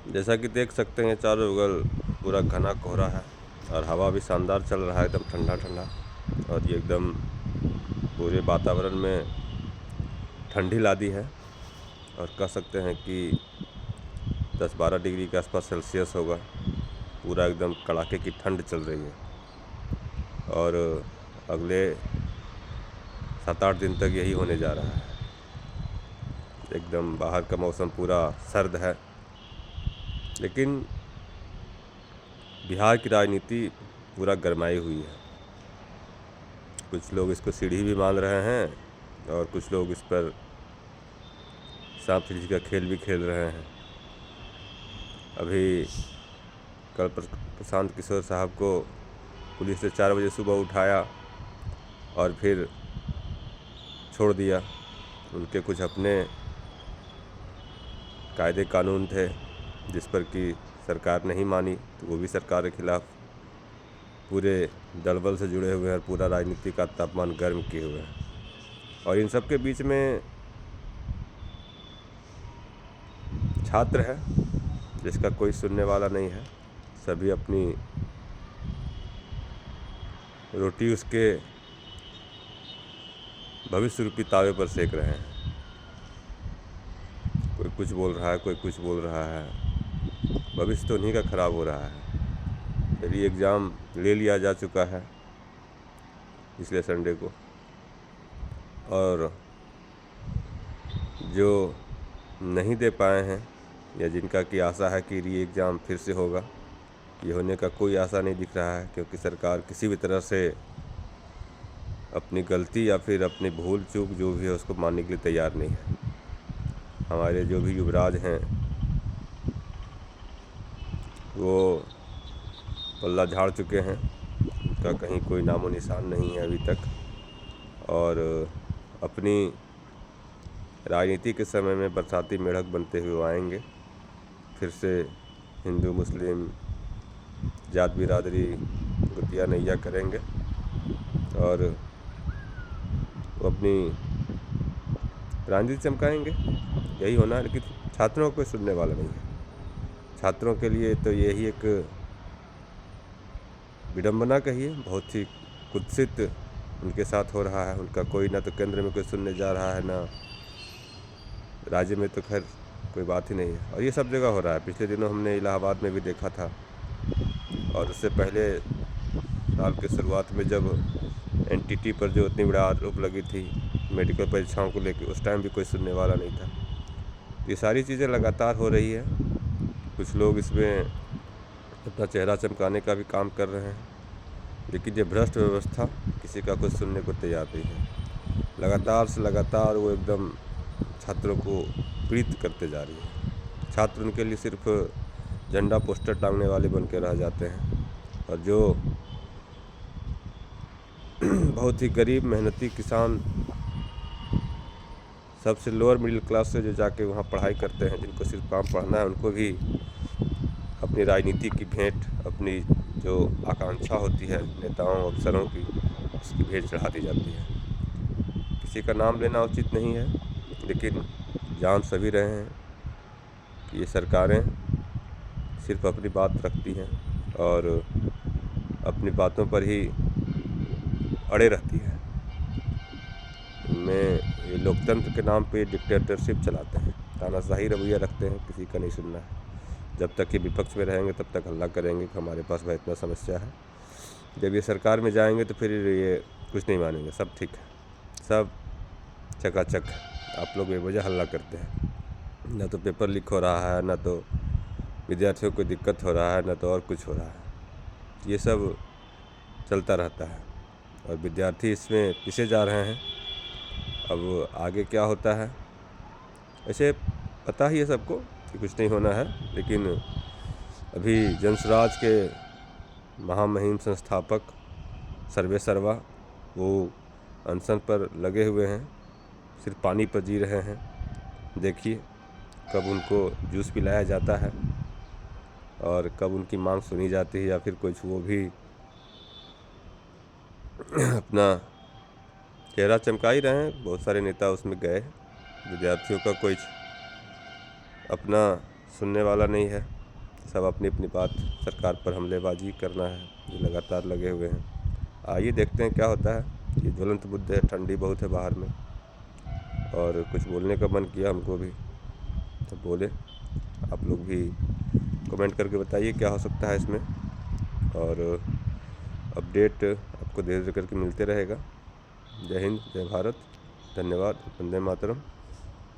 जैसा कि देख सकते हैं चारों बगल पूरा घना कोहरा है और हवा भी शानदार चल रहा है, एकदम ठंडा ठंडा। और ये एकदम पूरे वातावरण में ठंडी ला दी है और कह सकते हैं कि 10-12 डिग्री के आसपास सेल्सियस होगा। पूरा एकदम कड़ाके की ठंड चल रही है और अगले 7-8 दिन तक यही होने जा रहा है। एकदम बाहर का मौसम पूरा सर्द है, लेकिन बिहार की राजनीति पूरा गरमाई हुई है। कुछ लोग इसको सीढ़ी भी मान रहे हैं और कुछ लोग इस पर सांप सीढ़ी का खेल भी खेल रहे हैं। अभी कल प्रशांत किशोर साहब को पुलिस ने 4 बजे सुबह उठाया और फिर छोड़ दिया। उनके कुछ अपने कायदे कानून थे जिस पर कि सरकार नहीं मानी, तो वो भी सरकार के खिलाफ पूरे दलबल से जुड़े हुए हैं और पूरा राजनीति का तापमान गर्म किए हुए हैं। और इन सब के बीच में छात्र है जिसका कोई सुनने वाला नहीं है। सभी अपनी रोटी उसके भविष्य रूपी तावे पर सेक रहे हैं। कोई कुछ बोल रहा है, कोई कुछ बोल रहा है। भविष्य तो उन्हीं का खराब हो रहा है। यदि एग्ज़ाम ले लिया जा चुका है पिछले संडे को, और जो नहीं दे पाए हैं या जिनका की आशा है कि री एग्ज़ाम फिर से होगा, ये होने का कोई आशा नहीं दिख रहा है, क्योंकि सरकार किसी भी तरह से अपनी गलती या फिर अपनी भूल चूक जो भी है उसको मानने के लिए तैयार नहीं है। हमारे जो भी युवराज हैं वो पल्ला झाड़ चुके हैं, उनका कहीं कोई नामो निशान नहीं है अभी तक। और अपनी राजनीति के समय में बरसाती मेढ़क बनते हुए आएंगे। फिर से हिंदू मुस्लिम जात बिरादरी गुतिया नैया करेंगे और वो अपनी राजनीति चमकाएंगे। यही होना है, लेकिन छात्रों को कोई सुनने वाला नहीं है। छात्रों के लिए तो यही एक विडंबना कहिए, बहुत ही कुत्सित उनके साथ हो रहा है। उनका कोई ना तो केंद्र में कोई सुनने जा रहा है, ना राज्य में, तो खैर कोई बात ही नहीं है। और ये सब जगह हो रहा है। पिछले दिनों हमने इलाहाबाद में भी देखा था, और उससे पहले साल के शुरुआत में जब एनटीटी पर जो इतनी बड़ा आरोप लगी थी मेडिकल परीक्षाओं को लेकर, उस टाइम भी कोई सुनने वाला नहीं था। ये सारी चीज़ें लगातार हो रही है। कुछ लोग इसमें अपना चेहरा चमकाने का भी काम कर रहे हैं, लेकिन ये भ्रष्ट व्यवस्था किसी का कुछ सुनने को तैयार नहीं है। लगातार से लगातार वो एकदम छात्रों को पीड़ित करते जा रही है। छात्र उनके लिए सिर्फ झंडा पोस्टर टांगने वाले बन के रह जाते हैं, और जो बहुत ही गरीब मेहनती किसान, सबसे लोअर मिडिल क्लास से जो जाके वहाँ पढ़ाई करते हैं, जिनको सिर्फ काम पढ़ना है, उनको भी अपनी राजनीति की भेंट, अपनी जो आकांक्षा होती है नेताओं अफसरों की, उसकी भेंट चढ़ा दी जाती है। किसी का नाम लेना उचित नहीं है, लेकिन जान सभी रहे हैं कि ये सरकारें सिर्फ अपनी बात रखती हैं और अपनी बातों पर ही अड़े रहती है। इनमें ये लोकतंत्र के नाम पे डिक्टेटरशिप चलाते हैं, तानाशाही रवैया रखते हैं, किसी का नहीं सुनना है। जब तक ये विपक्ष में रहेंगे तब तक हल्ला करेंगे कि हमारे पास भाई इतना समस्या है। जब ये सरकार में जाएंगे तो फिर ये कुछ नहीं मानेंगे, सब ठीक है, सब चकाचक। आप लोग बेवजह हल्ला करते हैं, ना तो पेपर लीक हो रहा है, ना तो विद्यार्थियों को दिक्कत हो रहा है, ना तो और कुछ हो रहा है। ये सब चलता रहता है और विद्यार्थी इसमें पिसे जा रहे हैं। अब आगे क्या होता है, ऐसे पता ही है सबको कि कुछ नहीं होना है, लेकिन अभी जनसुराज के महामहिम संस्थापक सर्वे सर्वा वो अनशन पर लगे हुए हैं, सिर्फ पानी पर जी रहे हैं। देखिए कब उनको जूस पिलाया जाता है और कब उनकी मांग सुनी जाती है, या फिर कुछ वो भी अपना चेहरा चमका ही रहे हैं। बहुत सारे नेता उसमें गए, विद्यार्थियों का कोई अपना सुनने वाला नहीं है। सब अपनी अपनी बात सरकार पर हमलेबाजी करना है, ये लगातार लगे हुए हैं। आइए देखते हैं क्या होता है। ये ज्वलंत मुद्दे है, ठंडी बहुत है बाहर में और कुछ बोलने का मन किया हमको भी, तो बोले। आप लोग भी कमेंट करके बताइए क्या हो सकता है इसमें, और अपडेट आपको धीरे धीरे करके मिलते रहेगा। जय हिंद, जय भारत, धन्यवाद, वंदे मातरम।